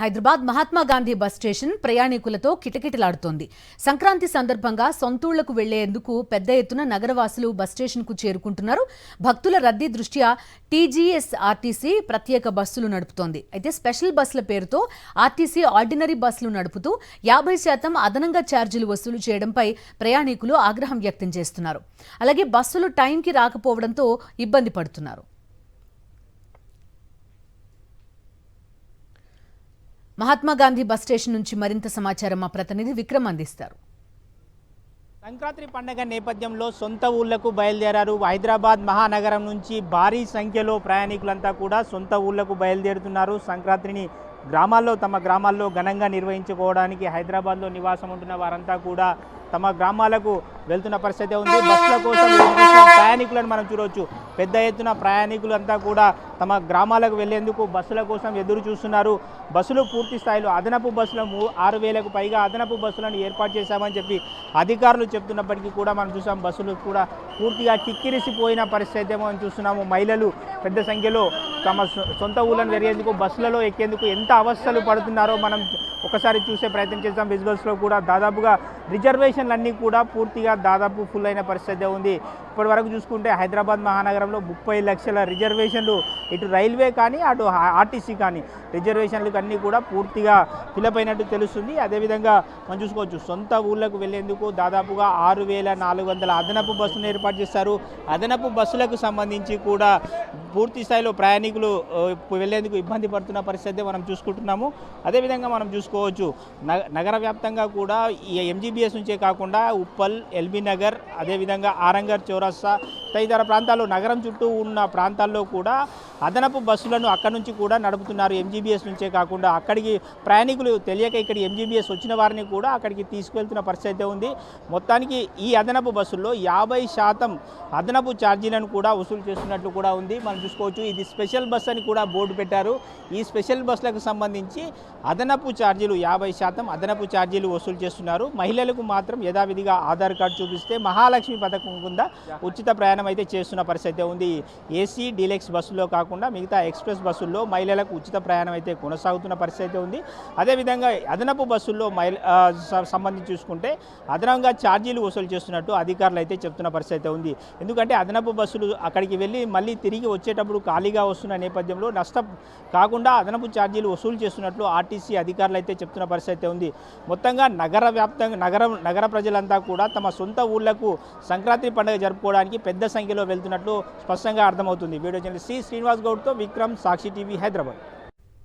Hyderabad Mahatma Gandhi bus station ప్రయాణికులతో కిటకిటలాడుతోంది. సంక్రాంతి సందర్భంగా సొంతూళ్లకు వెళ్లేందుకు పెద్ద ఎత్తున నగరవాసులు బస్ స్టేషన్కు చేరుకుంటున్నారు. భక్తుల రద్దీ దృష్ట్యా టీజీఎస్ఆర్టీసీ ప్రత్యేక బస్సులు నడుపుతోంది. అయితే స్పెషల్ బస్సుల పేరుతో ఆర్టీసీ ఆర్డినరీ బస్సులు నడుపుతూ 50% అదనంగా ఛార్జీలు వసూలు చేయడంపై ప్రయాణికులు ఆగ్రహం వ్యక్తం చేస్తున్నారు. అలాగే బస్సులు టైంకి రాకపోవడంతో ఇబ్బంది పడుతున్నారు. మహాత్మా గాంధీ బస్ స్టేషన్ నుంచి మరింత సమాచారం మా ప్రతినిధి విక్రమ్ అందిస్తారు. సంక్రాంతి పండుగ నేపథ్యంలో సొంత ఊళ్లకు బయలుదేరారు. హైదరాబాద్ మహానగరం నుంచి భారీ సంఖ్యలో ప్రయాణికులంతా కూడా సొంత ఊళ్లకు బయలుదేరుతున్నారు. సంక్రాంతిని తమ గ్రామాల్లో ఘనంగా నిర్వహించుకోవడానికి హైదరాబాద్లో నివాసం ఉంటున్న వారంతా కూడా తమ గ్రామాలకు వెళ్తున్న పరిస్థితి ఉంది. బస్సుల కోసం ప్రయాణికులను మనం చూడవచ్చు. పెద్ద ఎత్తున ప్రయాణికులు అంతా కూడా తమ గ్రామాలకు వెళ్లేందుకు బస్సుల కోసం ఎదురు చూస్తున్నారు. బస్సులు పూర్తి స్థాయిలో అదనపు బస్సులు 6,000కు పైగా అదనపు బస్సులను ఏర్పాటు చేశామని చెప్పి అధికారులు చెప్తున్నప్పటికీ కూడా మనం చూసాం బస్సులు కూడా పూర్తిగా కిక్కిరిసిపోయిన పరిస్థితి ఏమో అని చూస్తున్నాము. మహిళలు పెద్ద సంఖ్యలో తమ సొంత ఊళ్ళను వెరిగేందుకు బస్సులలో ఎక్కేందుకు ఎంత అవస్థలు పడుతున్నారో మనం ఒకసారి చూసే ప్రయత్నం చేస్తాం. విజువల్స్లో కూడా దాదాపుగా రిజర్వేషన్లన్నీ కూడా పూర్తిగా దాదాపు ఫుల్ అయిన పరిస్థితి ఉంది. ఇప్పటి వరకు చూసుకుంటే హైదరాబాద్ మహానగరంలో 30 లక్షల రిజర్వేషన్లు ఇటు రైల్వే కానీ అటు ఆర్టీసీ కానీ రిజర్వేషన్లకు అన్నీ కూడా పూర్తిగా ఫిలప్ అయినట్టు తెలుస్తుంది. అదేవిధంగా మనం చూసుకోవచ్చు సొంత ఊళ్ళకు వెళ్లేందుకు దాదాపుగా 6,400 అదనపు బస్సులను ఏర్పాటు చేస్తారు. అదనపు బస్సులకు సంబంధించి కూడా పూర్తి స్థాయిలో ప్రయాణికులు వెళ్లేందుకు ఇబ్బంది పడుతున్న పరిస్థితి మనం చూసుకుంటున్నాము. అదేవిధంగా మనం చూసుకోవచ్చు నగర వ్యాప్తంగా కూడా ఈ ఎంజీబీఎస్ నుంచే కాకుండా ఉప్పల్, ఎల్బీ నగర్, అదేవిధంగా ఆరంగర్ చౌరస్తా తదితర ప్రాంతాల్లో నగరం చుట్టూ ఉన్న ప్రాంతాల్లో కూడా అదనపు బస్సులను అక్కడి నుంచి కూడా నడుపుతున్నారు. ఎంజీబీఎస్ నుంచే కాకుండా అక్కడికి ప్రయాణికులు తెలియక ఇక్కడ ఎంజీబీఎస్ వచ్చిన వారిని కూడా అక్కడికి తీసుకువెళ్తున్న పరిస్థితి ఉంది. మొత్తానికి ఈ అదనపు బస్సుల్లో 50% అదనపు ఛార్జీలను కూడా వసూలు చేస్తున్నట్లు కూడా ఉంది. మనం చూసుకోవచ్చు ఇది స్పెషల్ బస్ అని కూడా బోర్డు పెట్టారు. ఈ స్పెషల్ బస్సులకు సంబంధించి అదనపు ఛార్జీలు 50% అదనపు ఛార్జీలు వసూలు చేస్తున్నారు. మహిళలకు మాత్రం యథావిధిగా ఆధార్ కార్డు చూపిస్తే మహాలక్ష్మి పథకం కింద ఉచిత ప్రయాణం అయితే చేస్తున్న పరిస్థితి ఉంది. ఏసీ డీలక్స్ బస్సులో కాకుండా మిగతా ఎక్స్ప్రెస్ బస్సుల్లో మహిళలకు ఉచిత ప్రయాణం అయితే కొనసాగుతున్న పరిస్థితి ఉంది. అదేవిధంగా అదనపు బస్సుల్లో సంబంధించి చూసుకుంటే అదనంగా ఛార్జీలు వసూలు చేస్తున్నట్టు అధికారులు అయితే చెప్తున్న పరిస్థితి ఉంది. ఎందుకంటే అదనపు బస్సులు అక్కడికి వెళ్ళి మళ్ళీ తిరిగి వచ్చేటప్పుడు ఖాళీగా వస్తున్న నేపథ్యంలో నష్టం కాకుండా అదనపు ఛార్జీలు వసూలు చేస్తున్నట్లు ఆర్టీసీ అధికారులు అయితే చెప్తున్న పరిస్థితి ఉంది. మొత్తంగా నగర ప్రజలంతా కూడా తమ సొంత ఊళ్లకు సంక్రాంతి పండుగ జరుపుకోవడానికి పెద్ద సంఖ్యలో వెళ్తున్నట్లు స్పష్టంగా అర్థమవుతుంది. వీడియో జర్నలిస్ట్ శ్రీనివాస్ గౌడ్తో విక్రమ్, సాక్షి టీవీ, హైదరాబాద్.